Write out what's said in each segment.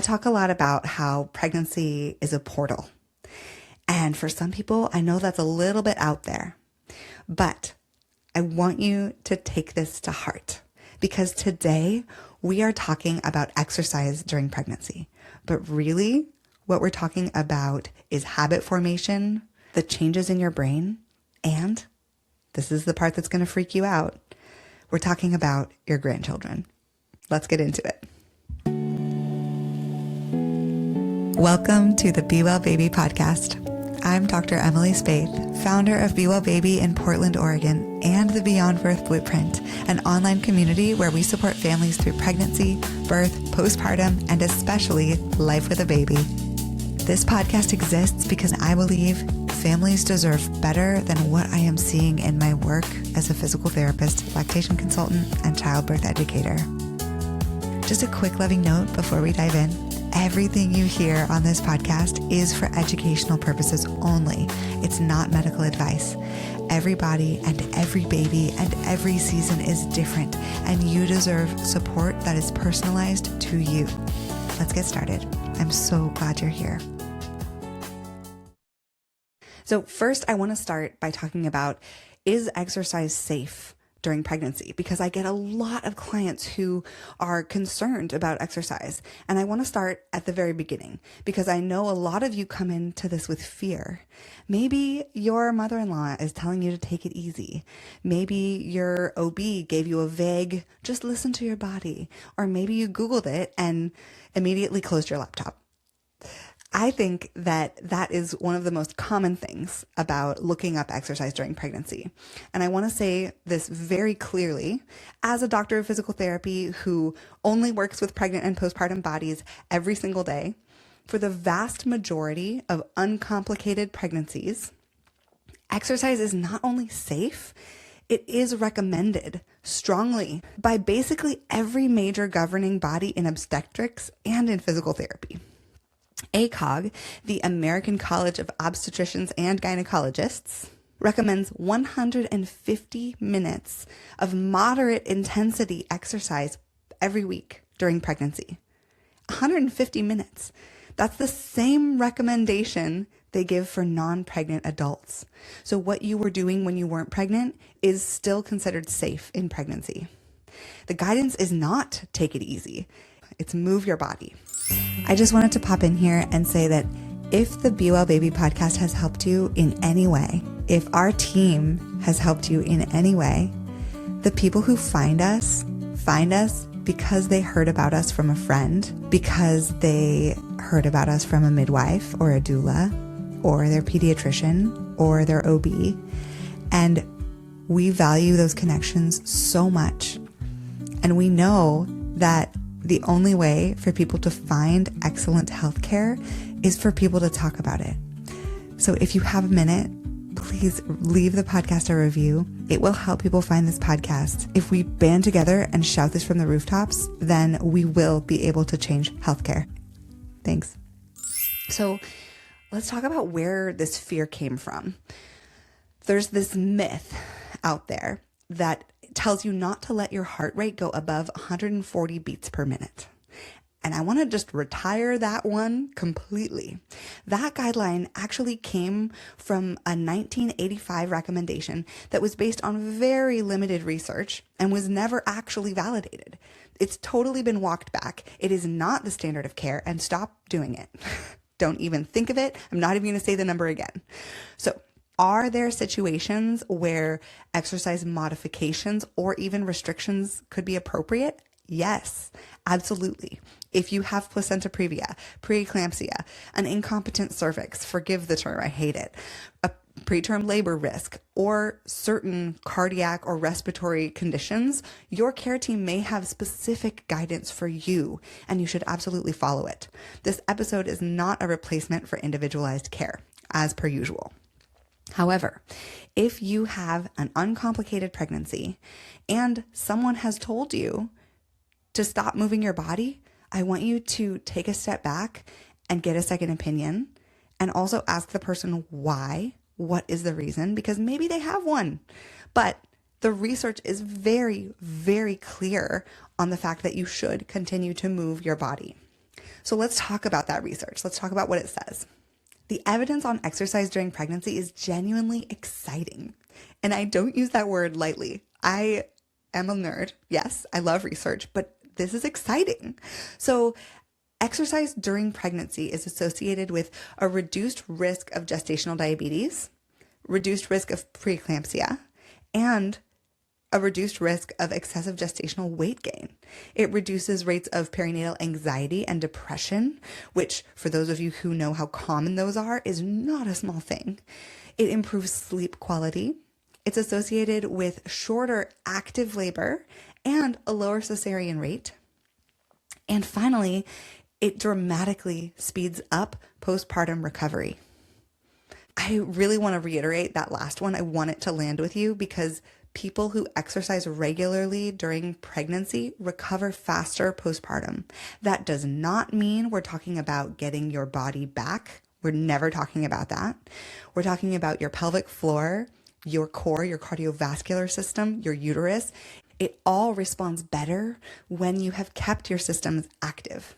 talk a lot about how pregnancy is a portal. And for some people, I know that's a little bit out there, but I want you to take this to heart because today we are talking about exercise during pregnancy. But really, what we're talking about is habit formation, the changes in your brain, and this is the part that's going to freak you out. We're talking about your grandchildren. Let's get into it. Welcome to the Be Well Baby podcast. I'm Dr. Emily Spaeth, founder of Be Well Baby in Portland, Oregon, and the Beyond Birth Blueprint, an online community where we support families through pregnancy, birth, postpartum, and especially life with a baby. This podcast exists because I believe families deserve better than what I am seeing in my work as a physical therapist, lactation consultant, and childbirth educator. Just a quick loving note before we dive in. Everything you hear on this podcast is for educational purposes only. It's not medical advice. Every body and every baby and every season is different, and you deserve support that is personalized to you. Let's get started. I'm so glad you're here. So first, I want to start by talking about, is exercise safe during pregnancy? Because I get a lot of clients who are concerned about exercise. And I want to start at the very beginning because I know a lot of you come into this with fear. Maybe your mother-in-law is telling you to take it easy. Maybe your OB gave you a vague, just listen to your body. Or maybe you Googled it and immediately closed your laptop. I think that that is one of the most common things about looking up exercise during pregnancy. And I want to say this very clearly as a doctor of physical therapy who only works with pregnant and postpartum bodies every single day. For the vast majority of uncomplicated pregnancies, exercise is not only safe, it is recommended strongly by basically every major governing body in obstetrics and in physical therapy. ACOG, the American College of Obstetricians and Gynecologists, recommends 150 minutes of moderate intensity exercise every week during pregnancy. 150 minutes. That's the same recommendation they give for non-pregnant adults. So what you were doing when you weren't pregnant is still considered safe in pregnancy. The guidance is not take it easy. It's move your body. I just wanted to pop in here and say that if the Be Well Baby podcast has helped you in any way, if our team has helped you in any way, the people who find us because they heard about us from a friend, because they heard about us from a midwife or a doula or their pediatrician or their OB. And we value those connections so much. And we know that the only way for people to find excellent healthcare is for people to talk about it. So if you have a minute, please leave the podcast a review. It will help people find this podcast. If we band together and shout this from the rooftops, then we will be able to change healthcare. Thanks. So let's talk about where this fear came from. There's this myth out there that tells you not to let your heart rate go above 140 beats per minute. And I want to just retire that one completely. That guideline actually came from a 1985 recommendation that was based on very limited research and was never actually validated. It's totally been walked back. It is not the standard of care, and stop doing it. Don't even think of it. I'm not even going to say the number again. So, are there situations where exercise modifications or even restrictions could be appropriate? Yes, absolutely. If you have placenta previa, preeclampsia, an incompetent cervix, forgive the term, I hate it, a preterm labor risk, or certain cardiac or respiratory conditions, your care team may have specific guidance for you, and you should absolutely follow it. This episode is not a replacement for individualized care, as per usual. However, if you have an uncomplicated pregnancy and someone has told you to stop moving your body, I want you to take a step back and get a second opinion, and also ask the person why. What is the reason? Because maybe they have one, but the research is very, very clear on the fact that you should continue to move your body. So let's talk about that research. Let's talk about what it says. The evidence on exercise during pregnancy is genuinely exciting. And I don't use that word lightly. I am a nerd. Yes, I love research, but this is exciting. So exercise during pregnancy is associated with a reduced risk of gestational diabetes, reduced risk of preeclampsia, and a reduced risk of excessive gestational weight gain. It reduces rates of perinatal anxiety and depression, which, for those of you who know how common those are, is not a small thing. It improves sleep quality. It's associated with shorter active labor and a lower cesarean rate. And finally, it dramatically speeds up postpartum recovery. I really want to reiterate that last one. I want it to land with you because people who exercise regularly during pregnancy recover faster postpartum. That does not mean we're talking about getting your body back. We're never talking about that. We're talking about your pelvic floor, your core, your cardiovascular system, your uterus. It all responds better when you have kept your systems active.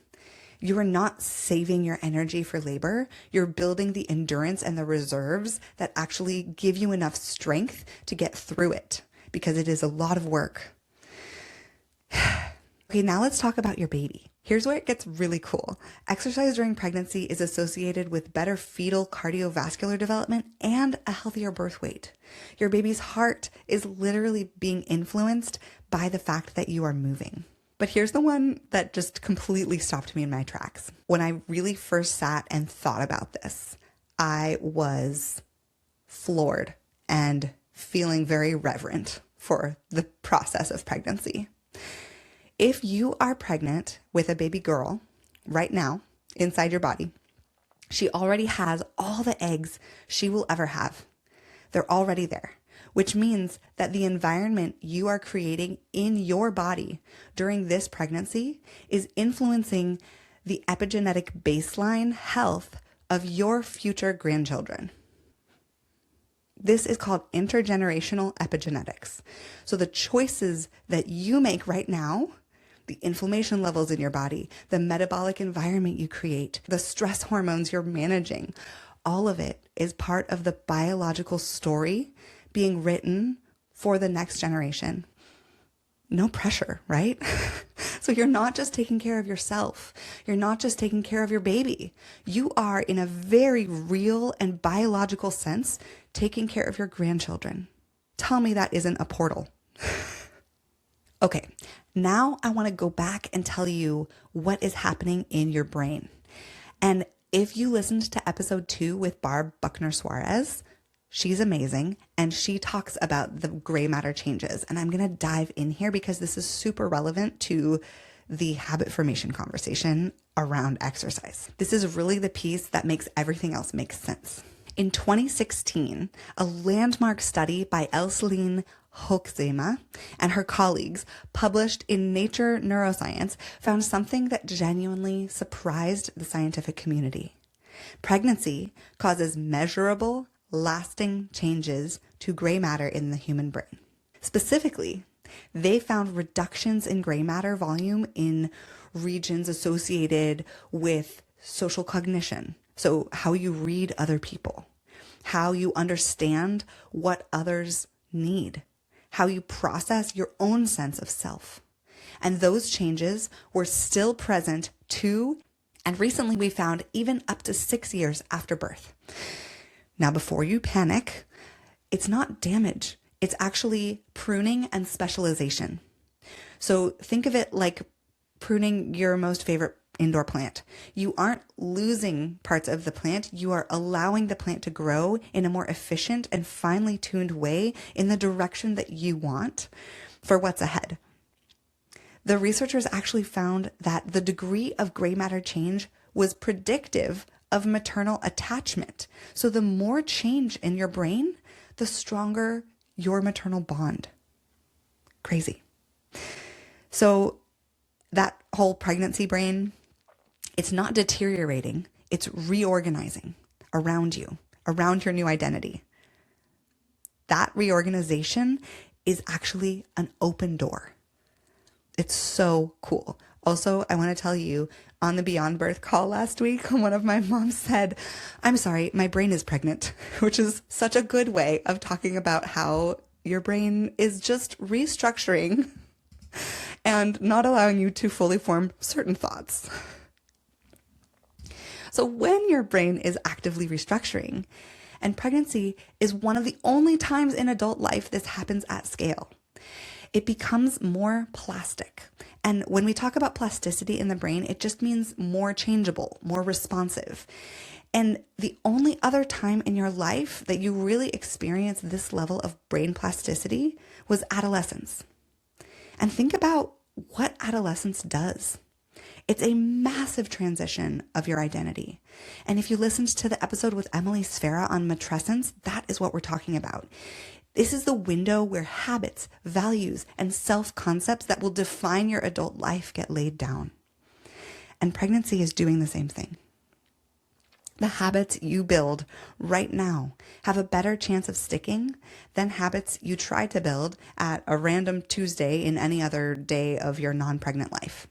You are not saving your energy for labor. You're building the endurance and the reserves that actually give you enough strength to get through it, because it is a lot of work. Okay, now let's talk about your baby. Here's where it gets really cool. Exercise during pregnancy is associated with better fetal cardiovascular development and a healthier birth weight. Your baby's heart is literally being influenced by the fact that you are moving. But here's the one that just completely stopped me in my tracks. When I really first sat and thought about this, I was floored and feeling very reverent for the process of pregnancy. If you are pregnant with a baby girl right now inside your body, she already has all the eggs she will ever have. They're already there, which means that the environment you are creating in your body during this pregnancy is influencing the epigenetic baseline health of your future grandchildren. This is called intergenerational epigenetics. So the choices that you make right now, the inflammation levels in your body, the metabolic environment you create, the stress hormones you're managing, all of it is part of the biological story being written for the next generation. No pressure, right? So you're not just taking care of yourself. You're not just taking care of your baby. You are, in a very real and biological sense, taking care of your grandchildren. Tell me that isn't a portal. Okay, now I want to go back and tell you what is happening in your brain. And if you listened to episode 2 with Barb Buckner-Suarez, she's amazing, and she talks about the gray matter changes. And I'm going to dive in here because this is super relevant to the habit formation conversation around exercise. This is really the piece that makes everything else make sense. In 2016, a landmark study by Elseline Hochzema and her colleagues published in Nature Neuroscience found something that genuinely surprised the scientific community. Pregnancy causes measurable, lasting changes to gray matter in the human brain. Specifically, they found reductions in gray matter volume in regions associated with social cognition. So how you read other people, how you understand what others need, how you process your own sense of self. And those changes were still present 2, and recently we found even up to 6 years after birth. Now, before you panic, it's not damage. It's actually pruning and specialization. So think of it like pruning your most favorite indoor plant. You aren't losing parts of the plant. You are allowing the plant to grow in a more efficient and finely tuned way in the direction that you want for what's ahead. The researchers actually found that the degree of gray matter change was predictive of maternal attachment. So the more change in your brain, the stronger your maternal bond. Crazy. So that whole pregnancy brain, it's not deteriorating, it's reorganizing around you, around your new identity. That reorganization is actually an open door. It's so cool. Also, I want to tell you, on the Beyond Birth call last week, one of my moms said, "I'm sorry, my brain is pregnant," which is such a good way of talking about how your brain is just restructuring and not allowing you to fully form certain thoughts. So when your brain is actively restructuring, and pregnancy is one of the only times in adult life this happens at scale, it becomes more plastic. And when we talk about plasticity in the brain, it just means more changeable, more responsive. And the only other time in your life that you really experience this level of brain plasticity was adolescence. And think about what adolescence does. It's a massive transition of your identity. And if you listened to the episode with Emily Sfera on matrescence, that is what we're talking about. This is the window where habits, values, and self-concepts that will define your adult life get laid down. And pregnancy is doing the same thing. The habits you build right now have a better chance of sticking than habits you try to build at a random Tuesday in any other day of your non-pregnant life.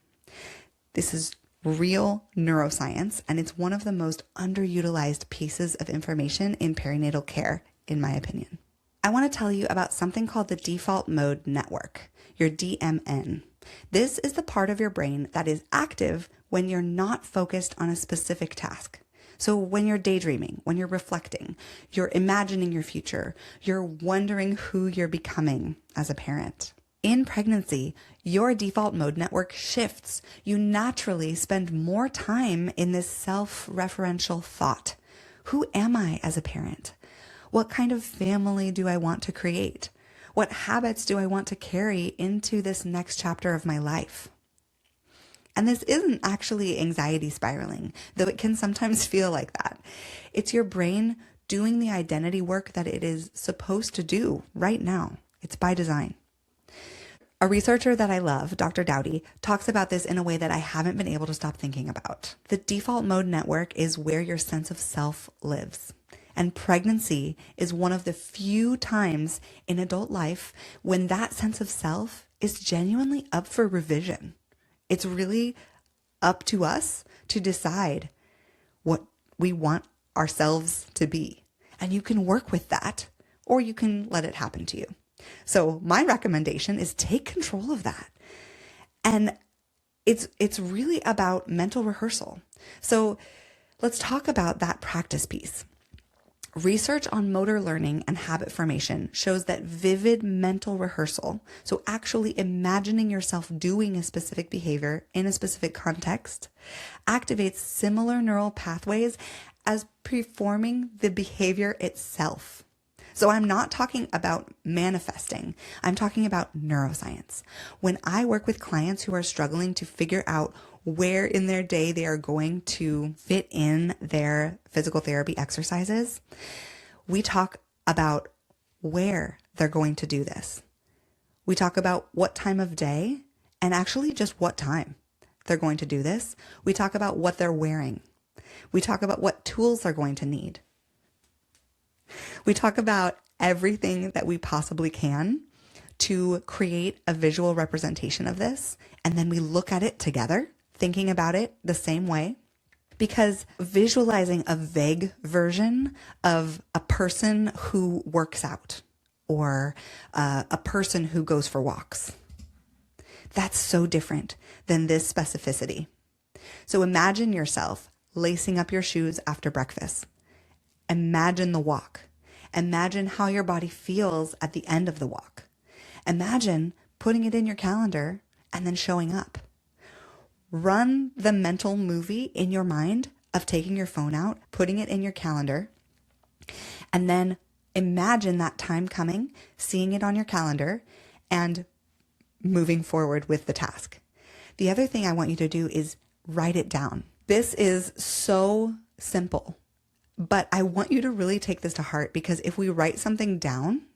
This is real neuroscience, and it's one of the most underutilized pieces of information in perinatal care, in my opinion. I want to tell you about something called the default mode network, your DMN. This is the part of your brain that is active when you're not focused on a specific task. So when you're daydreaming, when you're reflecting, you're imagining your future, you're wondering who you're becoming as a parent. In pregnancy, your default mode network shifts. You naturally spend more time in this self-referential thought. Who am I as a parent? What kind of family do I want to create? What habits do I want to carry into this next chapter of my life? And this isn't actually anxiety spiraling, though it can sometimes feel like that. It's your brain doing the identity work that it is supposed to do right now. It's by design. A researcher that I love, Dr. Dowdy, talks about this in a way that I haven't been able to stop thinking about. The default mode network is where your sense of self lives. And pregnancy is one of the few times in adult life when that sense of self is genuinely up for revision. It's really up to us to decide what we want ourselves to be. And you can work with that, or you can let it happen to you. So my recommendation is take control of that. And it's really about mental rehearsal. So let's talk about that practice piece. Research on motor learning and habit formation shows that vivid mental rehearsal, so actually imagining yourself doing a specific behavior in a specific context, activates similar neural pathways as performing the behavior itself. So I'm not talking about manifesting. I'm talking about neuroscience. When I work with clients who are struggling to figure out where in their day they are going to fit in their physical therapy exercises, we talk about where they're going to do this. We talk about what time of day and actually just what time they're going to do this. We talk about what they're wearing. We talk about what tools they're going to need. We talk about everything that we possibly can to create a visual representation of this, and then we look at it together, thinking about it the same way, because visualizing a vague version of a person who works out or a person who goes for walks, that's so different than this specificity. So imagine yourself lacing up your shoes after breakfast. Imagine the walk. Imagine how your body feels at the end of the walk. Imagine putting it in your calendar and then showing up. Run the mental movie in your mind of taking your phone out, putting it in your calendar, and then imagine that time coming, seeing it on your calendar, and moving forward with the task. The other thing I want you to do is write it down. This is so simple, but I want you to really take this to heart, because if we write something down,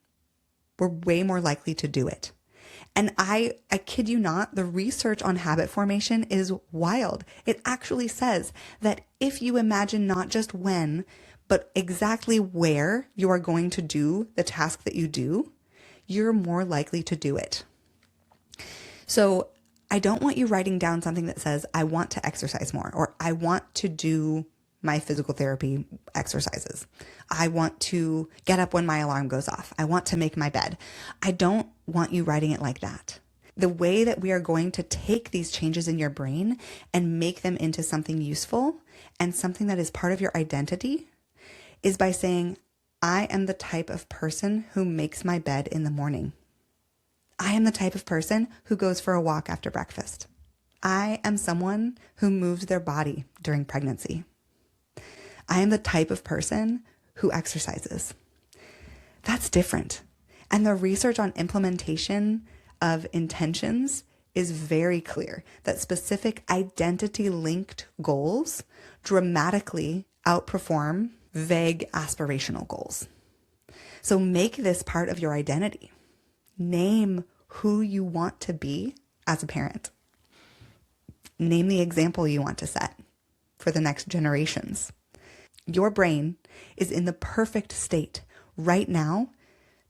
we're way more likely to do it. And I kid you not, the research on habit formation is wild. It actually says that if you imagine not just when, but exactly where you are going to do the task that you do, you're more likely to do it. So I don't want you writing down something that says, I want to exercise more, or I want to do my physical therapy exercises. I want to get up when my alarm goes off. I want to make my bed. I don't want you writing it like that. The way that we are going to take these changes in your brain and make them into something useful and something that is part of your identity is by saying, I am the type of person who makes my bed in the morning. I am the type of person who goes for a walk after breakfast. I am someone who moves their body during pregnancy. I am the type of person who exercises. That's different. And the research on implementation of intentions is very clear that specific identity-linked goals dramatically outperform vague aspirational goals. So make this part of your identity. Name who you want to be as a parent. Name the example you want to set for the next generations. Your brain is in the perfect state right now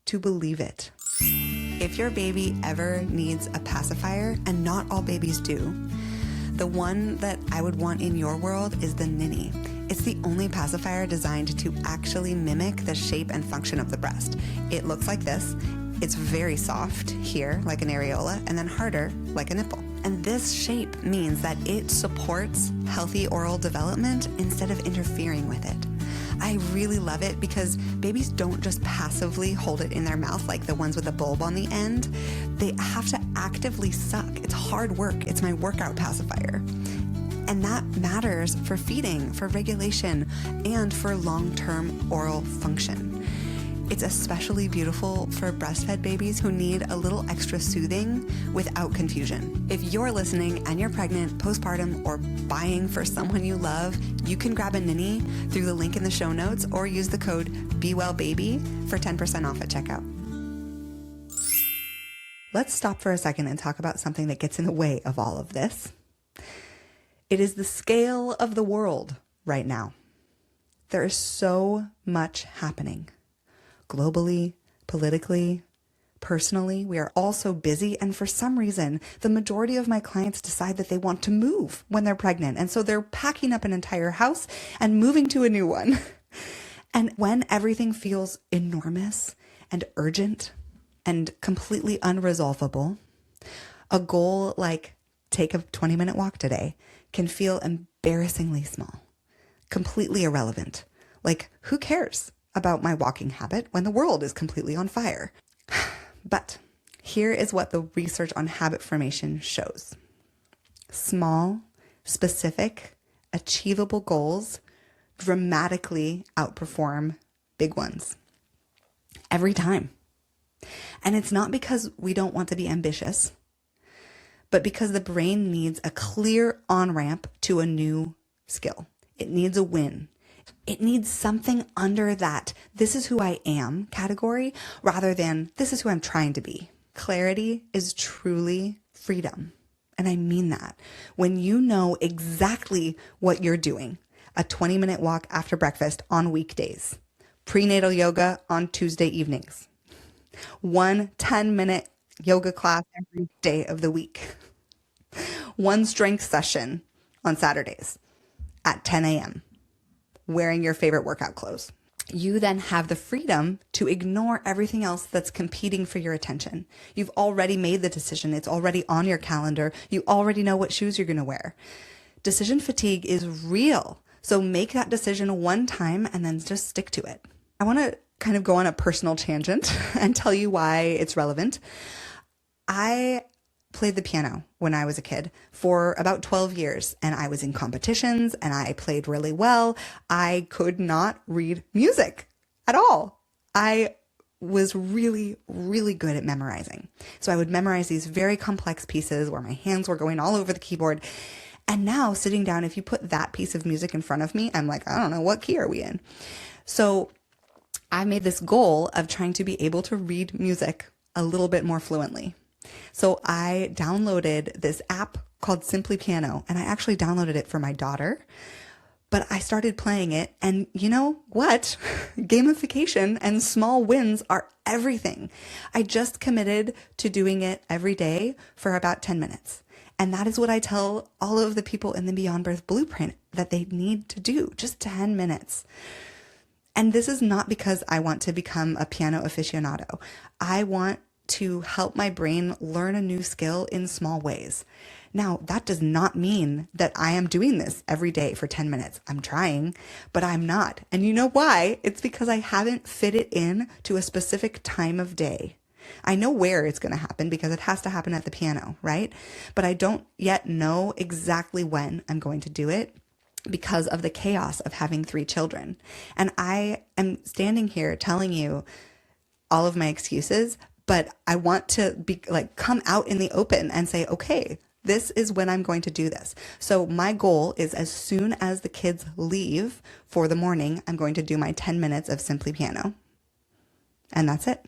to believe it. If your baby ever needs a pacifier, and not all babies do, the one that I would want in your world is the Ninny. It's the only pacifier designed to actually mimic the shape and function of the breast. It looks like this. It's very soft here, like an areola, and then harder, like a nipple. And this shape means that it supports healthy oral development instead of interfering with it. I really love it because babies don't just passively hold it in their mouth like the ones with a bulb on the end. They have to actively suck. It's hard work. It's my workout pacifier. And that matters for feeding, for regulation, and for long-term oral function. It's especially beautiful for breastfed babies who need a little extra soothing without confusion. If you're listening and you're pregnant, postpartum, or buying for someone you love, you can grab a Ninny through the link in the show notes or use the code BeWellBaby for 10% off at checkout. Let's stop for a second and talk about something that gets in the way of all of this. It is the scale of the world right now. There is so much happening. Globally, politically, personally, we are all so busy. And for some reason, the majority of my clients decide that they want to move when they're pregnant. And so they're packing up an entire house and moving to a new one. And when everything feels enormous and urgent and completely unresolvable, a goal like take a 20-minute walk today can feel embarrassingly small, completely irrelevant. Like, who cares about my walking habit when the world is completely on fire? But here is what the research on habit formation shows. Small, specific, achievable goals dramatically outperform big ones every time. And it's not because we don't want to be ambitious, but because the brain needs a clear on-ramp to a new skill. It needs a win. It needs something under that "this is who I am" category rather than "this is who I'm trying to be." Clarity is truly freedom. And I mean that. When you know exactly what you're doing, a 20-minute walk after breakfast on weekdays, prenatal yoga on Tuesday evenings, one 10-minute yoga class every day of the week, one strength session on Saturdays at 10 a.m., wearing your favorite workout clothes. You then have the freedom to ignore everything else that's competing for your attention. You've already made the decision. It's already on your calendar. You already know what shoes you're going to wear. Decision fatigue is real. So make that decision one time and then just stick to it. I want to kind of go on a personal tangent and tell you why it's relevant. I played the piano when I was a kid for about 12 years, and I was in competitions and I played really well. I could not read music at all. I was really, really good at memorizing. So I would memorize these very complex pieces where my hands were going all over the keyboard. And now sitting down, if you put that piece of music in front of me, I'm like, I don't know, what key are we in? So I made this goal of trying to be able to read music a little bit more fluently. So I downloaded this app called Simply Piano, and I actually downloaded it for my daughter, but I started playing it, and you know what? Gamification and small wins are everything. I just committed to doing it every day for about 10 minutes. And that is what I tell all of the people in the Beyond Birth Blueprint that they need to do, just 10 minutes. And this is not because I want to become a piano aficionado. I want to help my brain learn a new skill in small ways. Now, that does not mean that I am doing this every day for 10 minutes. I'm trying, but I'm not. And you know why? It's because I haven't fit it in to a specific time of day. I know where it's going to happen because it has to happen at the piano, right? But I don't yet know exactly when I'm going to do it because of the chaos of having 3 children. And I am standing here telling you all of my excuses, but I want to be like, come out in the open and say, okay, this is when I'm going to do this. So my goal is as soon as the kids leave for the morning, I'm going to do my 10 minutes of simply piano. And that's it.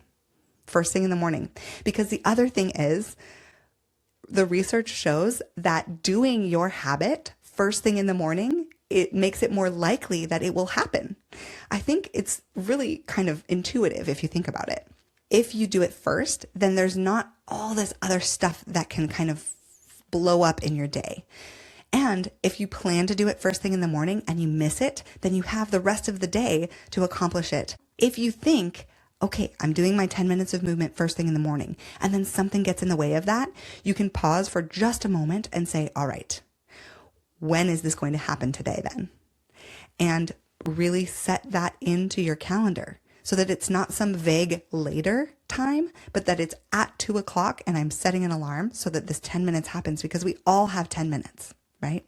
First thing in the morning. Because the other thing is, the research shows that doing your habit first thing in the morning, it makes it more likely that it will happen. I think it's really kind of intuitive if you think about it. If you do it first, then there's not all this other stuff that can kind of blow up in your day. And if you plan to do it first thing in the morning and you miss it, then you have the rest of the day to accomplish it. If you think, okay, I'm doing my 10 minutes of movement first thing in the morning, and then something gets in the way of that, you can pause for just a moment and say, all right, when is this going to happen today then? And really set that into your calendar so that it's not some vague later time, but that it's at 2 o'clock and I'm setting an alarm so that this 10 minutes happens, because we all have 10 minutes, right?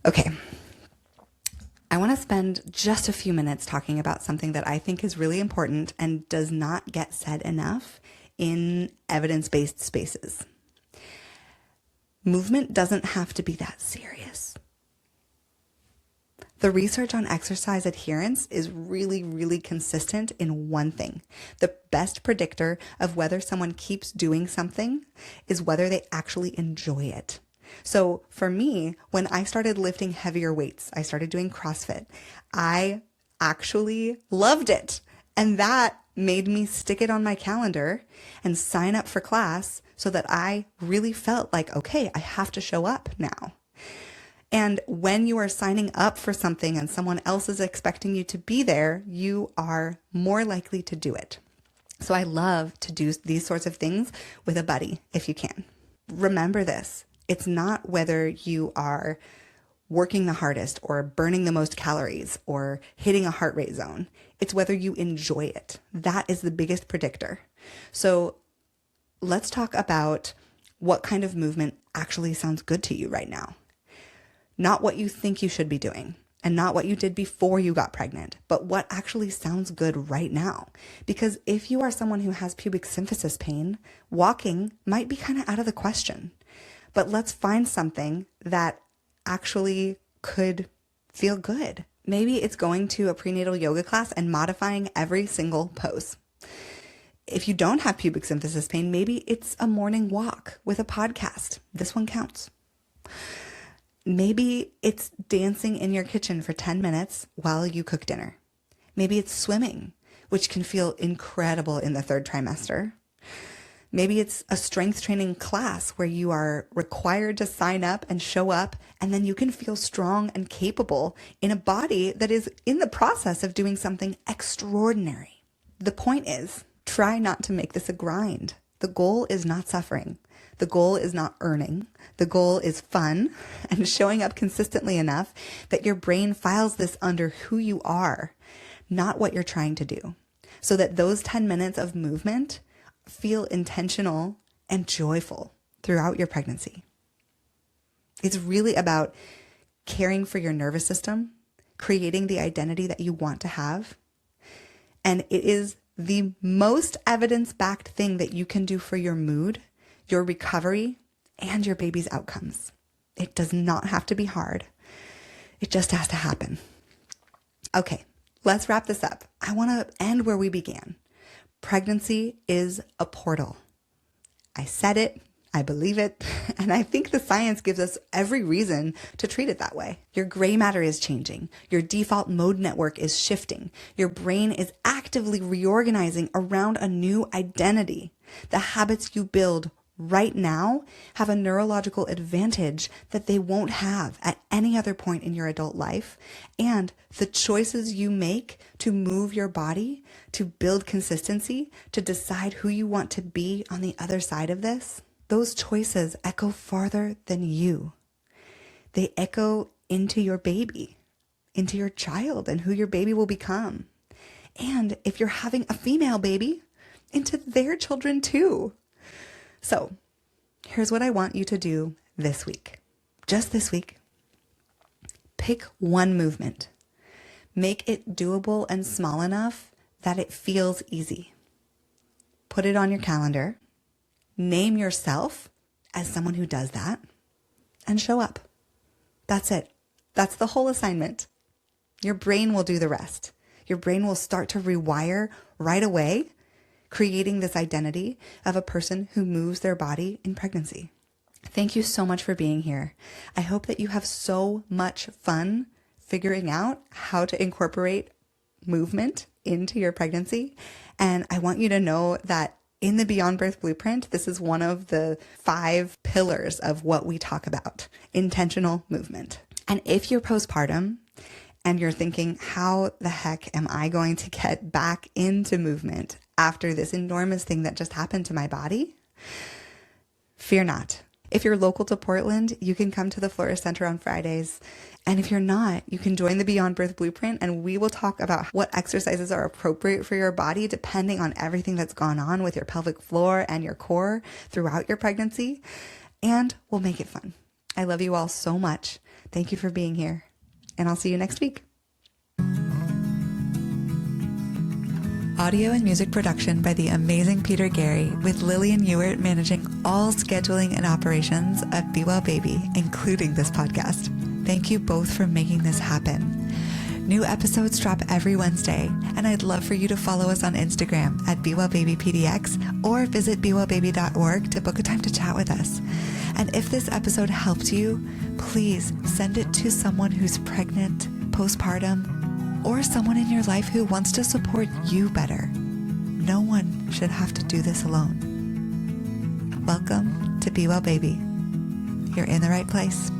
Okay. I want to spend just a few minutes talking about something that I think is really important and does not get said enough in evidence-based spaces. Movement doesn't have to be that serious. The research on exercise adherence is really, really consistent in one thing. The best predictor of whether someone keeps doing something is whether they actually enjoy it. So for me, when I started lifting heavier weights, I started doing CrossFit, I actually loved it. And that made me stick it on my calendar and sign up for class so that I really felt like, okay, I have to show up now. And when you are signing up for something and someone else is expecting you to be there, you are more likely to do it. So I love to do these sorts of things with a buddy if you can. Remember this. It's not whether you are working the hardest or burning the most calories or hitting a heart rate zone. It's whether you enjoy it. That is the biggest predictor. So let's talk about what kind of movement actually sounds good to you right now. Not what you think you should be doing and not what you did before you got pregnant, but what actually sounds good right now. Because if you are someone who has pubic symphysis pain, walking might be kind of out of the question. But let's find something that actually could feel good. Maybe it's going to a prenatal yoga class and modifying every single pose. If you don't have pubic symphysis pain, maybe it's a morning walk with a podcast. This one counts. Maybe it's dancing in your kitchen for 10 minutes while you cook dinner. Maybe it's swimming, which can feel incredible in the 3rd trimester. Maybe it's a strength training class where you are required to sign up and show up, and then you can feel strong and capable in a body that is in the process of doing something extraordinary. The point is, try not to make this a grind. The goal is not suffering. The goal is not earning. The goal is fun and showing up consistently enough that your brain files this under who you are, not what you're trying to do, so that those 10 minutes of movement feel intentional and joyful throughout your pregnancy. It's really about caring for your nervous system, creating the identity that you want to have. And it is the most evidence-backed thing that you can do for your mood, your recovery, and your baby's outcomes. It does not have to be hard. It just has to happen. Okay, let's wrap this up. I want to end where we began. Pregnancy is a portal. I said it, I believe it, and I think the science gives us every reason to treat it that way. Your gray matter is changing. Your default mode network is shifting. Your brain is actively reorganizing around a new identity. The habits you build right now have a neurological advantage that they won't have at any other point in your adult life. And the choices you make to move your body, to build consistency, to decide who you want to be on the other side of this, those choices echo farther than you. They echo into your baby, into your child, and who your baby will become. And if you're having a female baby, into their children too. So here's what I want you to do this week. Just this week. Pick one movement. Make it doable and small enough that it feels easy. Put it on your calendar. Name yourself as someone who does that and show up. That's it. That's the whole assignment. Your brain will do the rest. Your brain will start to rewire right away, creating this identity of a person who moves their body in pregnancy. Thank you so much for being here. I hope that you have so much fun figuring out how to incorporate movement into your pregnancy. And I want you to know that in the Beyond Birth Blueprint, this is one of the 5 pillars of what we talk about, intentional movement. And if you're postpartum and you're thinking, how the heck am I going to get back into movement after this enormous thing that just happened to my body? Fear not. If you're local to Portland, you can come to the Florist Center on Fridays. And if you're not, you can join the Beyond Birth Blueprint, and we will talk about what exercises are appropriate for your body depending on everything that's gone on with your pelvic floor and your core throughout your pregnancy. And we'll make it fun. I love you all so much. Thank you for being here. And I'll see you next week. Audio and music production by the amazing Peter Gary, with Lillian Ewert managing all scheduling and operations of Be Well Baby, including this podcast. Thank you both for making this happen. New episodes drop every Wednesday, and I'd love for you to follow us on Instagram at BeWellBabyPDX or visit BeWellBaby.org to book a time to chat with us. And if this episode helped you, please send it to someone who's pregnant, postpartum, or someone in your life who wants to support you better. No one should have to do this alone. Welcome to Be Well Baby. You're in the right place.